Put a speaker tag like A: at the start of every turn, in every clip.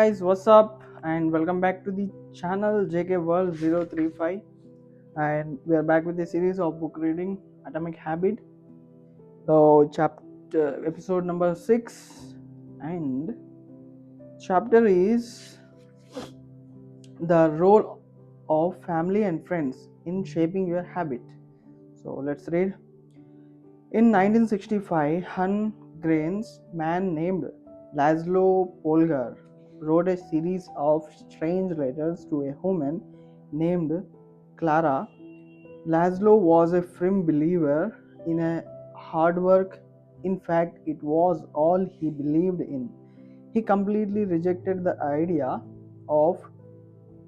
A: guys, what's up? And welcome back to the channel JK World 035. And we are back with a series of book reading Atomic Habit. So, chapter episode number 6, and chapter is the role of family and friends in shaping your habit. So, let's read. In 1965, Hungary's man named Laszlo Polgar wrote a series of strange letters to a woman named Clara. Laszlo was a firm believer in a hard work. In fact, it was all he believed in. He completely rejected the idea of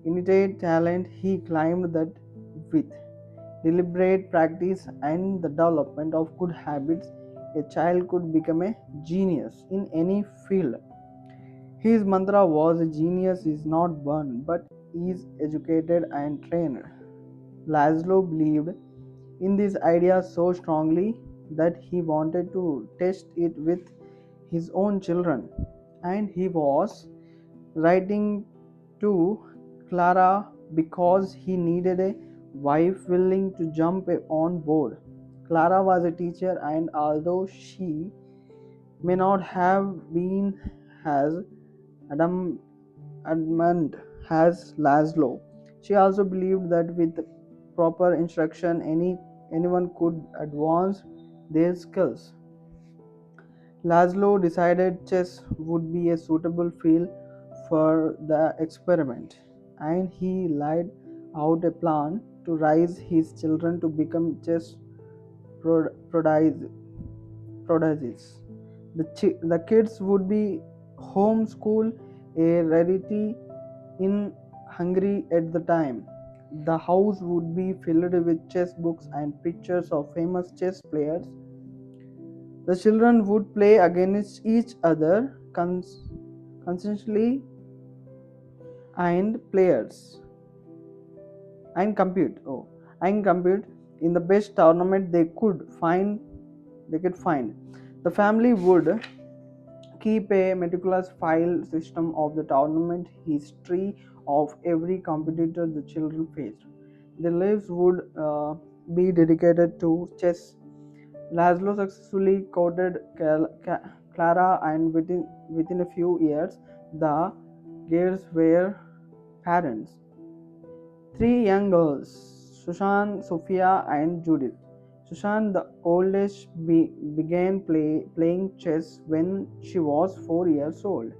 A: innate talent. He claimed that with deliberate practice and the development of good habits, a child could become a genius in any field. His mantra was a genius is not born but is educated and trained. Laszlo believed in this idea so strongly that he wanted to test it with his own children, and he was writing to Clara because he needed a wife willing to jump on board. Clara was a teacher, and although she may not have been as adamant as Laszlo, she also believed that with proper instruction, anyone could advance their skills. Laszlo decided chess would be a suitable field for the experiment, and he laid out a plan to raise his children to become chess prodigies. The kids would be homeschooled, a rarity in Hungary at the time. The house would be filled with chess books and pictures of famous chess players. The children would play against each other constantly and players and compete in the best tournament they could find. The family would keep a meticulous file system of the tournament history of every competitor the children faced. Their lives would be dedicated to chess. Laszlo successfully courted Clara, and within a few years, the girls were parents. Three young girls, Susan, Sophia, and Judith. Susan, the oldest, began playing chess when she was 4 years old.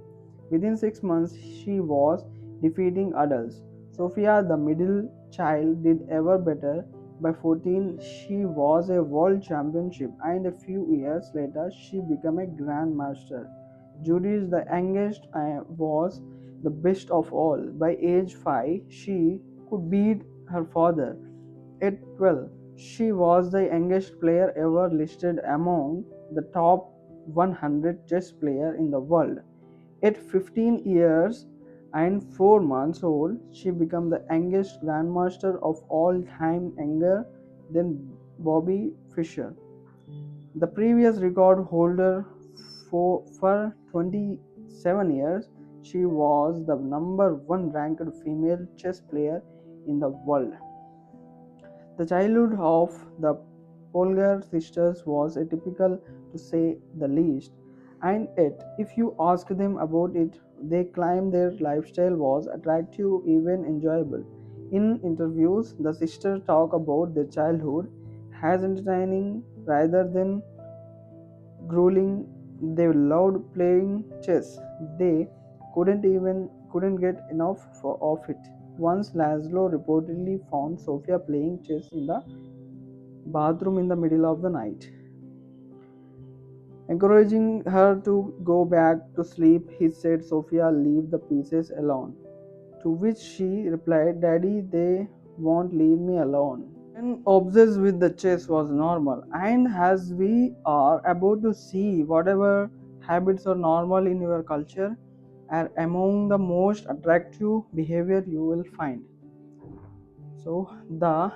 A: Within 6 months, she was defeating adults. Sophia, the middle child, did ever better. By 14, she was a world championship, and a few years later, she became a grandmaster. Judith, the youngest, was the best of all. By age 5, she could beat her father. At 12, she was the youngest player ever listed among the top 100 chess players in the world. At 15 years and 4 months old, she became the youngest grandmaster of all time, younger than Bobby Fischer, the previous record holder. For 27 years. She was the number one ranked female chess player in the world. The childhood of the Polgar sisters was atypical, to say the least, and yet, if you ask them about it, they claim their lifestyle was attractive, even enjoyable. In interviews, the sisters talk about their childhood as entertaining rather than grueling. They loved playing chess. They couldn't get enough of it. Once Laszlo reportedly found Sofia playing chess in the bathroom in the middle of the night. Encouraging her to go back to sleep, he said, "Sofia, leave the pieces alone." To which she replied, "Daddy, they won't leave me alone." And obsessed with the chess was normal. And as we are about to see, whatever habits are normal in your culture are among the most attractive behavior you will find. So, the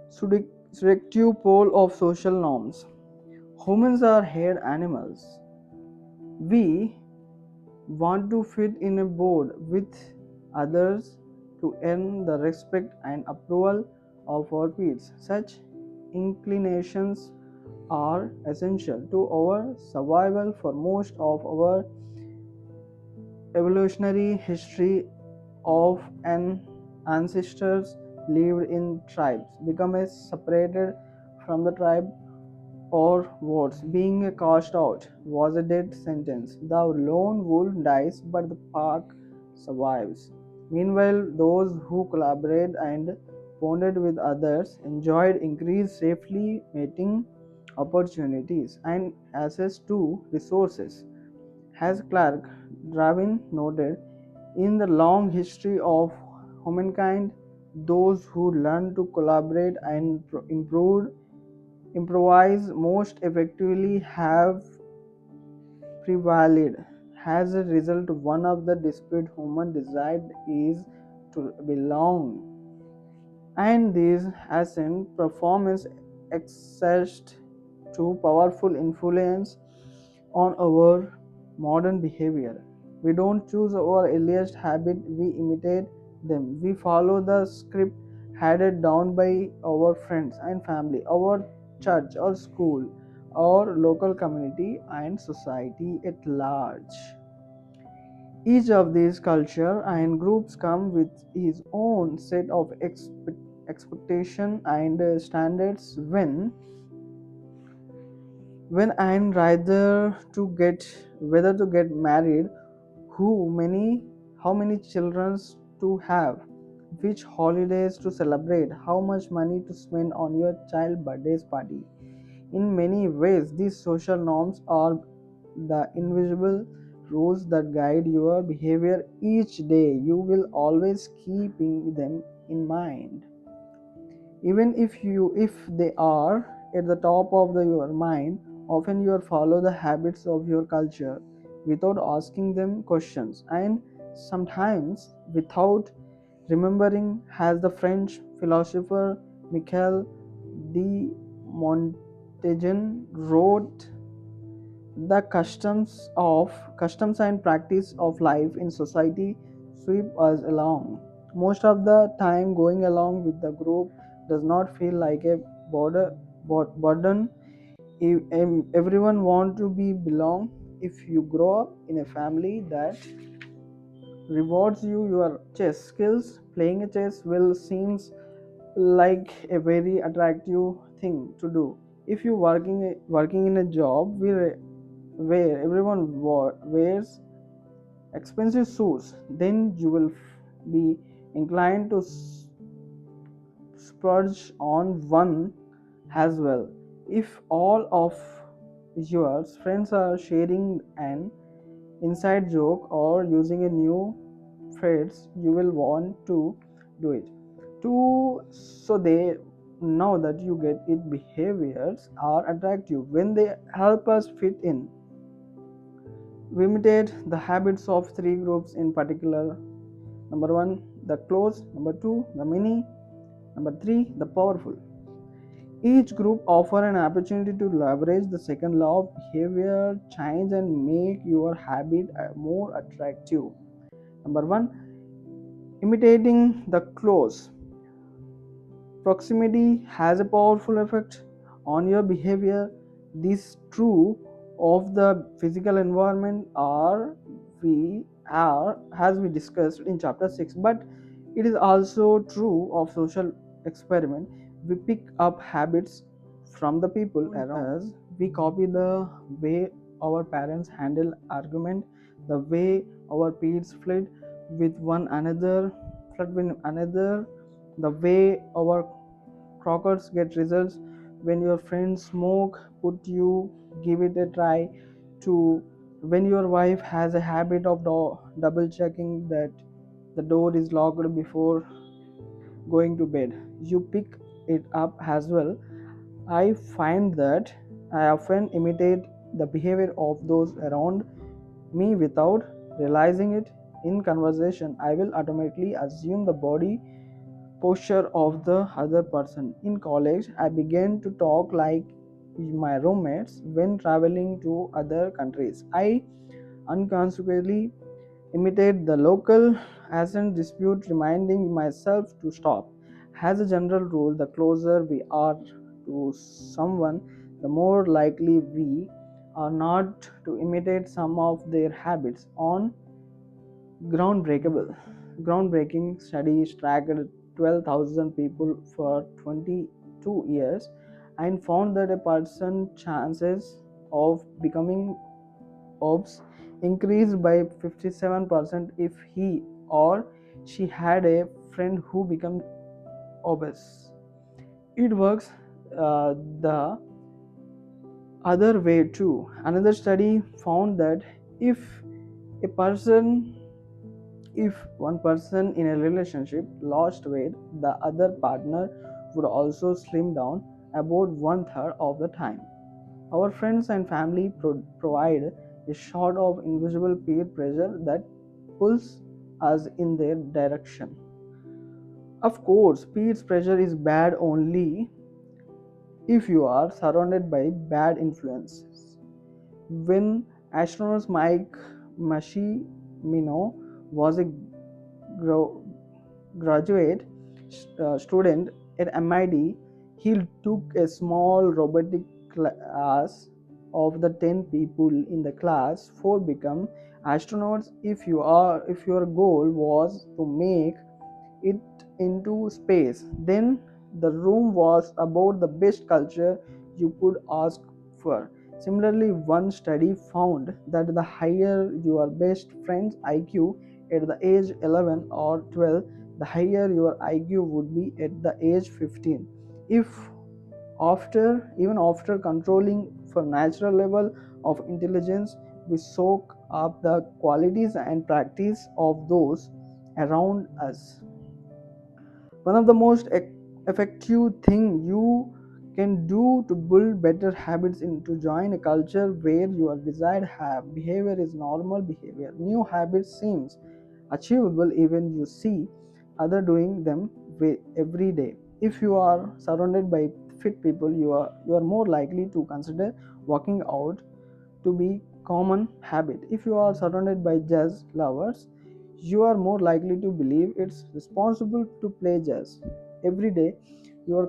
A: seductive pole of social norms. Humans are herd animals. We want to fit in a board with others to earn the respect and approval of our peers. Such inclinations are essential to our survival. For most of our evolutionary history of an ancestors lived in tribes, become a separated from the tribe, or worse, being cast out was a death sentence. The lone wolf dies, but the pack survives. Meanwhile, those who collaborated and bonded with others enjoyed increased safely mating opportunities and access to resources. As Clark Darwin noted, in the long history of humankind, those who learned to collaborate and improvise most effectively have prevailed. As a result, one of the disputed human desires is to belong, and this ascent performance exerts to powerful influence on our modern behavior. We don't choose our earliest habit, we imitate them. We follow the script handed down by our friends and family, our church or school, our local community, and society at large. Each of these culture and groups come with his own set of expectation and standards. When I'm rather to get whether to get married, who many how many children to have, which holidays to celebrate, how much money to spend on your child birthday party. In many ways, these social norms are the invisible rules that guide your behavior each day. You will always keeping them in mind, even if they are at the top of your mind. Often you follow the habits of your culture without asking them questions, and sometimes without remembering. As the French philosopher Michel de Montaigne wrote, the customs and practice of life in society sweep us along. Most of the time, going along with the group does not feel like a burden. Everyone want to be belong. If you grow up in a family that rewards your chess skills, playing a chess will seems like a very attractive thing to do. If you working in a job where everyone wears expensive suits, then you will be inclined to splurge on one as well. If all of your friends are sharing an inside joke or using a new phrase, you will want to do it too. So they know that you get it. Behaviors are attractive when they help us fit in. We imitate the habits of three groups in particular. Number one, the close. Number two, the many. Number three, the powerful. Each group offers an opportunity to leverage the second law of behavior change and make your habit more attractive. Number one, imitating the close. Proximity has a powerful effect on your behavior. This true of the physical environment are we are as we discussed in chapter 6, but it is also true of social experiment. We pick up habits from the people around us. We copy the way our parents handle argument, the way our peers flirt with another, the way our crockers get results. When your friends smoke, put you give it a try to. When your wife has a habit of double checking that the door is locked before going to bed, you pick it up as well. I find that I often imitate the behavior of those around me without realizing it. In conversation, I will automatically assume the body posture of the other person. In college, I began to talk like my roommates when traveling to other countries. I unconsciously imitate the local accent dispute, reminding myself to stop. As a general rule, the closer we are to someone, the more likely we are not to imitate some of their habits. On groundbreaking studies tracked 12,000 people for 22 years and found that a person's chances of becoming obese increased by 57% if he or she had a friend who became obese. It works the other way too. Another study found that if a person if one person in a relationship lost weight, the other partner would also slim down about one third of the time. Our friends and family provide a sort of invisible peer pressure that pulls us in their direction. Of course, peer pressure is bad only if you are surrounded by bad influences. When astronaut Mike Mashimino was a gro- graduate student at MIT, he took a small robotic class. Of the 10 people in the class, 4 become astronauts. If your goal was to make it into space, then the room was about the best culture you could ask for. Similarly, one study found that the higher your best friend's IQ at the age 11 or 12, the higher your IQ would be at the age 15. If even after controlling for natural level of intelligence, we soak up the qualities and practice of those around us. One of the most effective thing you can do to build better habits is to join a culture where your desired behavior is normal behavior. New habits seems achievable even you see other doing them every day. If you are surrounded by fit people, you are more likely to consider working out to be common habit. If you are surrounded by jazz lovers, you are more likely to believe it's responsible to play jazz every day. Your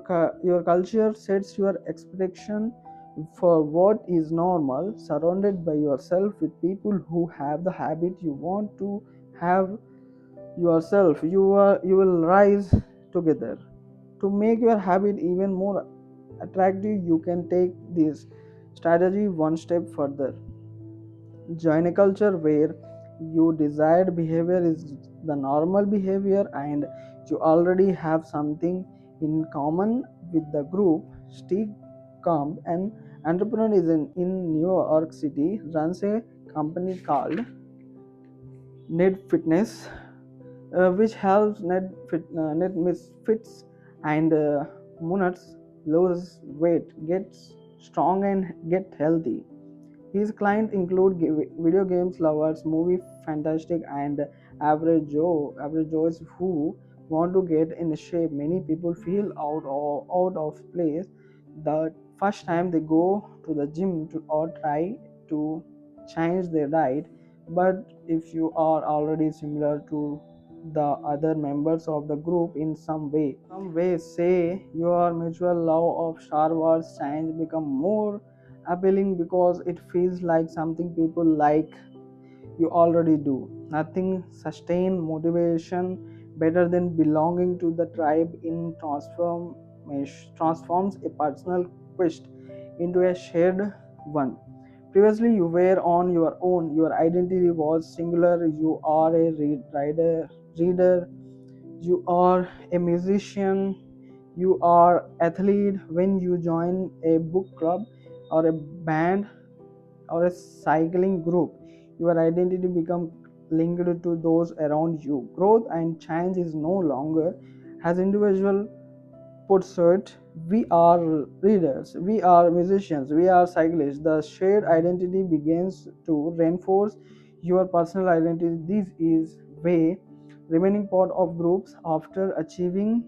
A: culture sets your expectation for what is normal. Surrounded by yourself with people who have the habit you want to have yourself, you will rise together. To make your habit even more attractive, you can take this strategy one step further. Join a culture where your desired behavior is the normal behavior and you already have something in common with the group. Steve Camp, an entrepreneur in New York City, runs a company called Net Fitness, which helps net misfits and moonets lose weight, get strong, and get healthy. His clients include video games lovers, movie fantastic, and average Joes who want to get in shape. Many people feel out of place the first time they go to the gym or try to change their diet. But if you are already similar to the other members of the group in some way, say your mutual love of Star Wars change become more appealing because it feels like something people like you already do. Nothing sustain motivation better than belonging to the tribe in transforms a personal quest into a shared one. Previously, you were on your own. Your identity was singular. You are a reader. You are a musician. You are athlete. When you join a book club or a band or a cycling group, your identity becomes linked to those around you. Growth and change is no longer as individual pursuit. We are readers, we are musicians, we are cyclists. The shared identity begins to reinforce your personal identity. This is way remaining part of groups after achieving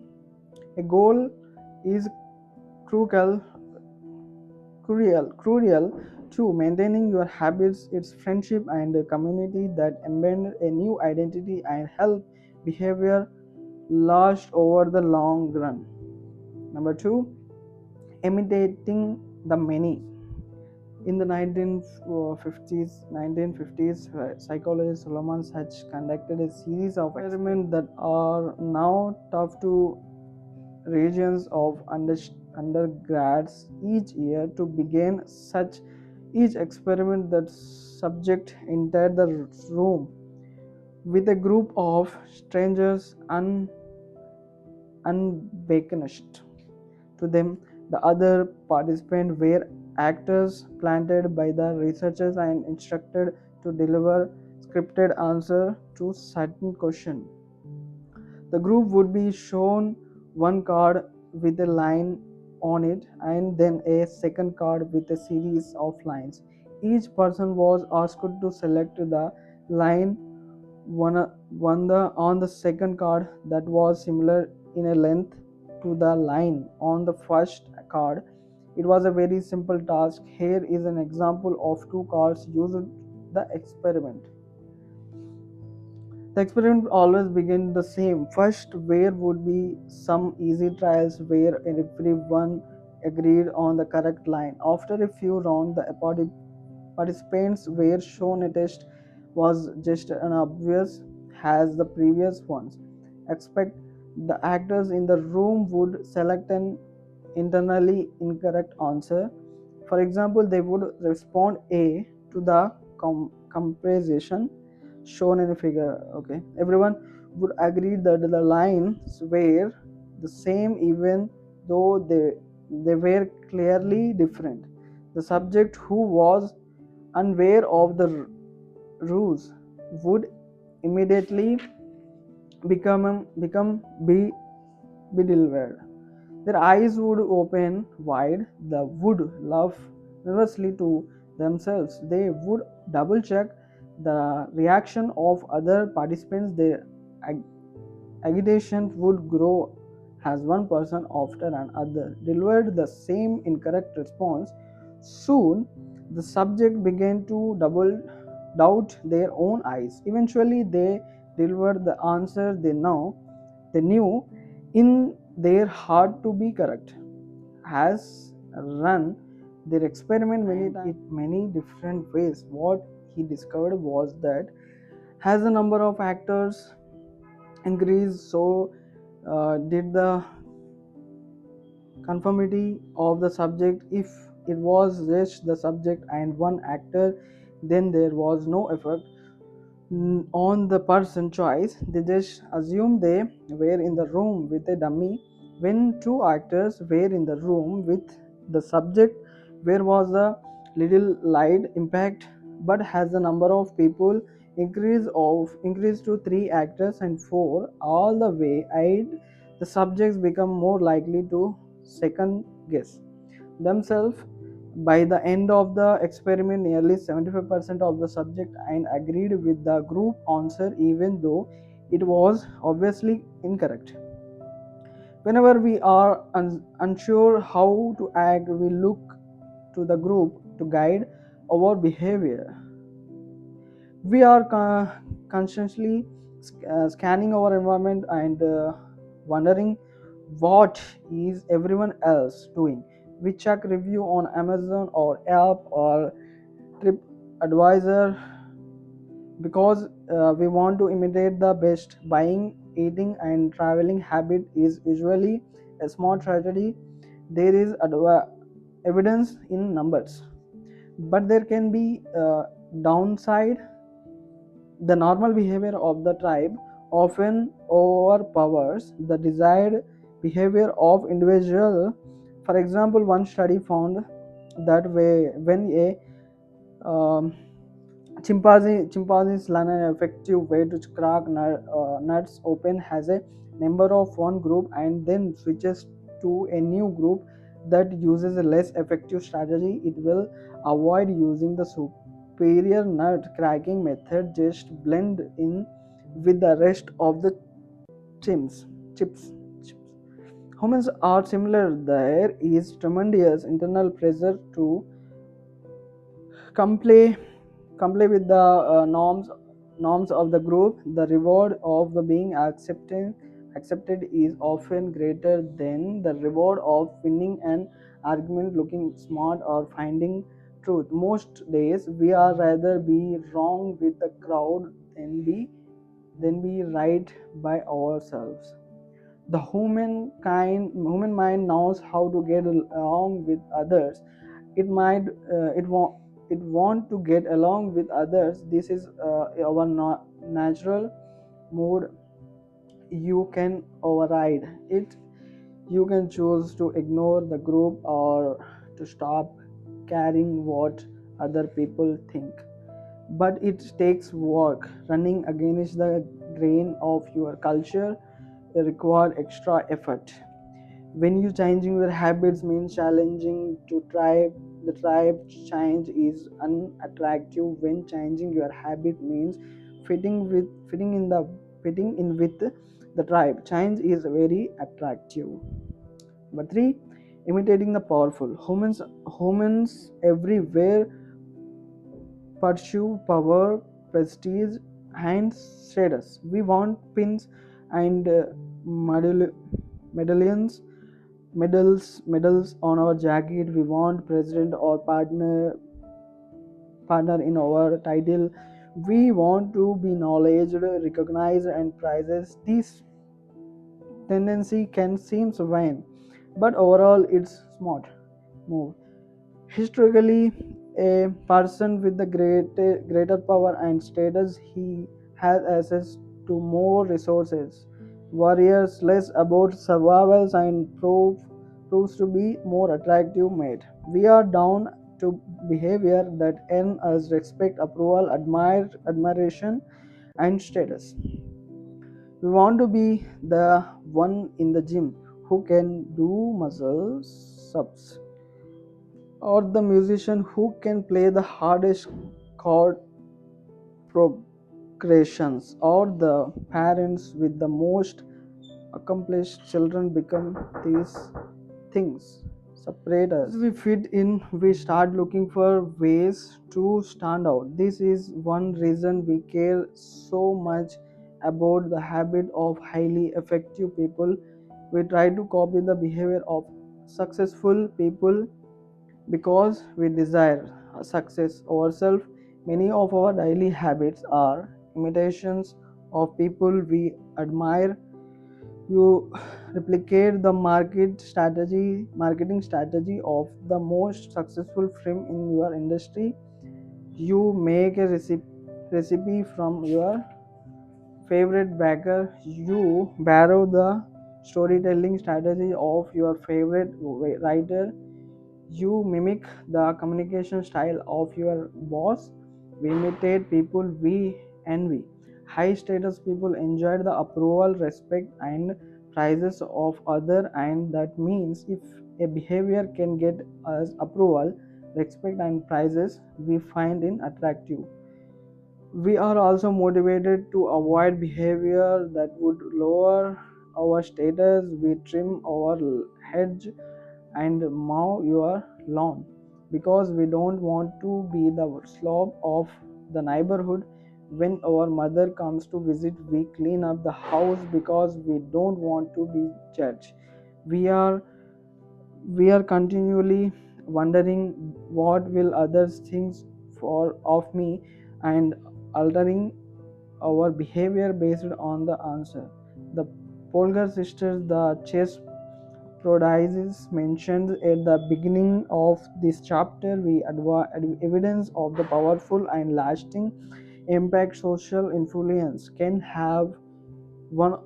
A: a goal is crucial. crucial to maintaining your habits. It's friendship and a community that embed a new identity and help behavior last over the long run. Number two, imitating the many. In the 1950s, psychologist Solomon Hatch conducted a series of experiments that are now tough to regions of undergrads each year. To begin such each experiment, the subject entered the room with a group of strangers unbeknownst to them. The other participants were actors planted by the researchers and instructed to deliver scripted answer to certain question. The group would be shown one card with a line on it and then a second card with a series of lines. Each person was asked to select the line on the second card that was similar in a length to the line on the first card. It was a very simple task. Here is an example of two cards used the experiment. The experiment always began the same. First, there would be some easy trials where everyone agreed on the correct line. After a few rounds, the participants were shown a test was just as obvious as the previous ones. Expect the actors in the room would select an internally incorrect answer. For example, they would respond A to the comparison shown in a figure. Okay, everyone would agree that the lines were the same even though they were clearly different. The subject who was unaware of the rules would immediately become bewildered. Their eyes would open wide. They would laugh nervously to themselves. They would double check the reaction of other participants. Their agitation would grow as one person after another delivered the same incorrect response. Soon, the subject began to double doubt their own eyes. Eventually, they delivered the answer they knew in their heart to be correct. Has run their experiment many different ways. What he discovered was that as the number of actors increased, so did the conformity of the subject. If it was just the subject and one actor, then there was no effect on the person choice. They just assumed they were in the room with a dummy. When two actors were in the room with the subject, where was the little light impact. But as the number of people increased to three actors and four all the way eight, the subjects become more likely to second guess themselves. By the end of the experiment, nearly 75% of the subject and agreed with the group answer, even though it was obviously incorrect. Whenever we are unsure how to act, we look to the group to guide our behavior. We are constantly scanning our environment and wondering what is everyone else doing. We check review on Amazon or Yelp or TripAdvisor because we want to imitate the best. Buying, eating, and traveling habit is usually a small tragedy. There is evidence in numbers, but there can be downside. The normal behavior of the tribe often overpowers the desired behavior of individual. For example, one study found that when a um, chimpanzees learn an effective way to crack nuts open has a member of one group and then switches to a new group that uses a less effective strategy, it will avoid using the superior nut cracking method, just blend in with the rest of the chips chips. Humans are similar. There is tremendous internal pressure to comply comply with the norms of the group. The reward of the being accepted is often greater than the reward of winning an argument, looking smart, or finding truth. Most days we are rather be wrong with the crowd than be right by ourselves. The human mind knows how to get along with others. It might it want to get along with others. This is our natural mood. You can override it. You can choose to ignore the group or to stop caring what other people think, but it takes work. Running against the grain of your culture require extra effort. When you changing your habits means challenging to tribe, the tribe change is unattractive. When changing your habit means fitting in with the tribe, change is very attractive. Number three, imitating the powerful. Humans everywhere pursue power, prestige, and status. We want pins and medallions, medals on our jacket. We want president or partner in our title. We want to be knowledged, recognized, and prizes. This tendency can seem vain, but overall it's smart move. Historically, a person with the greater power and status, he has access to more resources. Warriors less about survivals and proves to be more attractive mate. We are down to behavior that earn us respect, approval, admiration, and status. We want to be the one in the gym who can do muscle ups, or the musician who can play the hardest chord progressions, or the parents with the most accomplished children. Become these things separate us. As we fit in, we start looking for ways to stand out. This is one reason we care so much about the habit of highly effective people. We try to copy the behavior of successful people because we desire success ourselves. Many of our daily habits are imitations of people we admire. You replicate the marketing strategy of the most successful firm in your industry. You make a recipe from your favorite baker. You borrow the storytelling strategy of your favorite writer. You mimic the communication style of your boss. We imitate people we envy. High status people enjoy the approval, respect, and prizes of others, and that means if a behavior can get us approval, respect, and prizes, we find it attractive. We are also motivated to avoid behavior that would lower our status. We trim our hedge and mow your lawn because we don't want to be the slob of the neighborhood. When our mother comes to visit, we clean up the house because we don't want to be judged. We are we are continually wondering what will others think for of me, and altering our behavior based on the answer. The Polgar sisters, the chess prodigies mentioned at the beginning of this chapter, we evidence of the powerful and lasting impact social influence can have one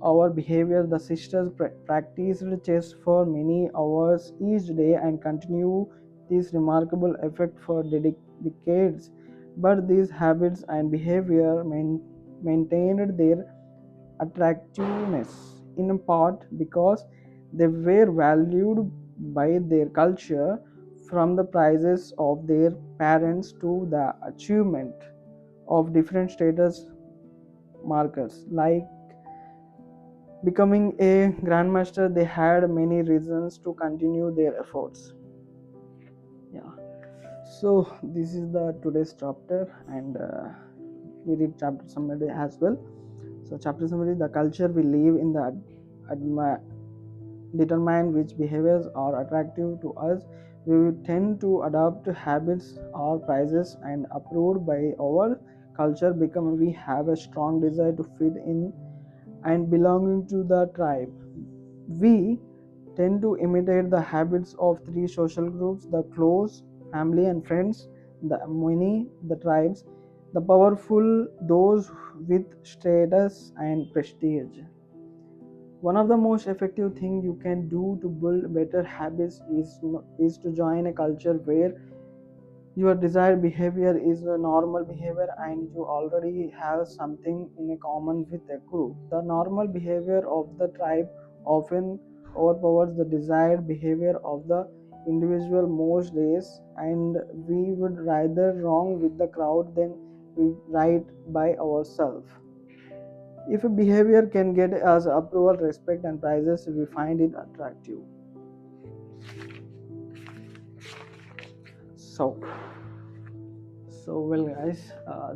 A: our behavior. The sisters practiced chess for many hours each day and continue this remarkable effect for decades. But these habits and behavior maintained their attractiveness in part because they were valued by their culture, from the prizes of their parents to the achievement of different status markers like Becoming a grandmaster, they had many reasons to continue their efforts. Yeah. So this is the today's chapter, and we read chapter summary as well. So chapter summary: the culture we live in the admi- determine which behaviors are attractive to us. We will tend to adopt habits or practices and approved by our culture. Become we have a strong desire to fit in and belonging to the tribe. We tend to imitate the habits of three social groups: the close, family, and friends; the many, the tribes; the powerful, those with status and prestige. One of the most effective things you can do to build better habits is to join a culture where your desired behavior is a normal behavior and you already have something in a common with a group. The normal behavior of the tribe often overpowers the desired behavior of the individual most days, and we would rather wrong with the crowd than we right by ourselves. If a behavior can get us approval, respect, and prizes, we find it attractive. So, well, guys,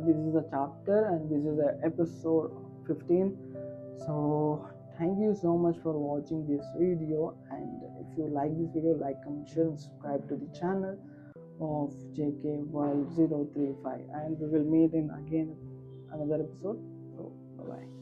A: this is the chapter and this is the episode 15. So, thank you so much for watching this video. And if you like this video, like, comment, share, and subscribe to the channel of JK World 035. And we will meet in again another episode. So, bye bye.